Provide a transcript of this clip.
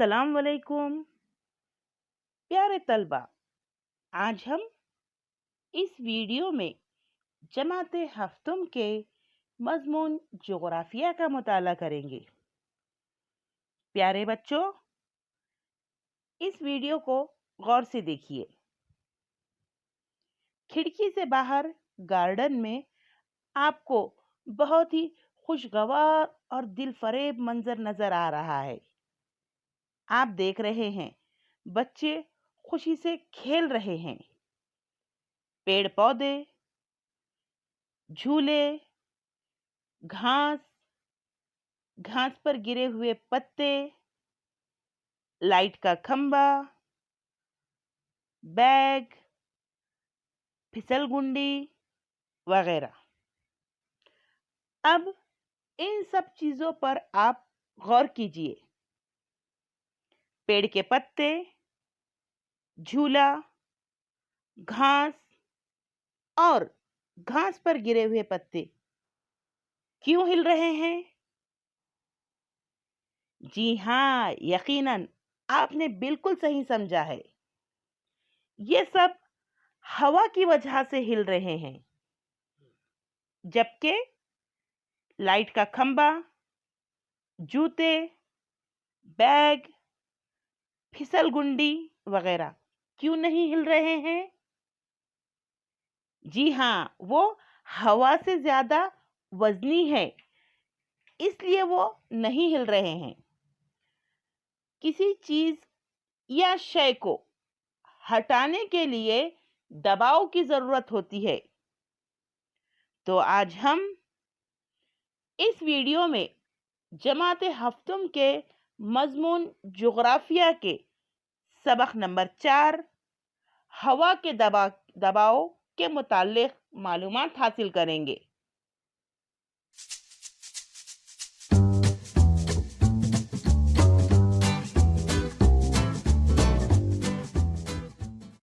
السلام علیکم پیارے طلبہ، آج ہم اس ویڈیو میں جماعت ہفتم کے مضمون جغرافیہ کا مطالعہ کریں گے۔ پیارے بچوں، اس ویڈیو کو غور سے دیکھیے۔ کھڑکی سے باہر گارڈن میں آپ کو بہت ہی خوشگوار اور دل فریب منظر نظر آ رہا ہے۔ آپ دیکھ رہے ہیں بچے خوشی سے کھیل رہے ہیں۔ پیڑ پودے، جھولے، گھاس پر گرے ہوئے پتے، لائٹ کا کھمبا، بیگ، پھسل گنڈی وغیرہ۔ اب ان سب چیزوں پر آپ غور کیجئے۔ پیڑ کے پتے، جھولا، گھاس اور گھاس پر گرے ہوئے پتے کیوں ہل رہے ہیں؟ جی ہاں، یقیناً آپ نے بالکل صحیح سمجھا ہے۔ یہ سب ہوا کی وجہ سے ہل رہے ہیں، جبکہ لائٹ کا کھمبا، جوتے، بیگ، پھسل گنڈی وغیرہ کیوں نہیں ہل رہے ہیں؟ جی ہاں، وہ ہوا سے زیادہ وزنی ہے، اس لیے وہ نہیں ہل رہے ہیں۔ کسی چیز یا شے کو ہٹانے کے لیے دباؤ کی ضرورت ہوتی ہے۔ تو آج ہم اس ویڈیو میں جماعت ہفتم کے مضمون جغرافیہ کے سبق نمبر 4 ہوا کے دباؤ کے متعلق معلومات حاصل کریں گے۔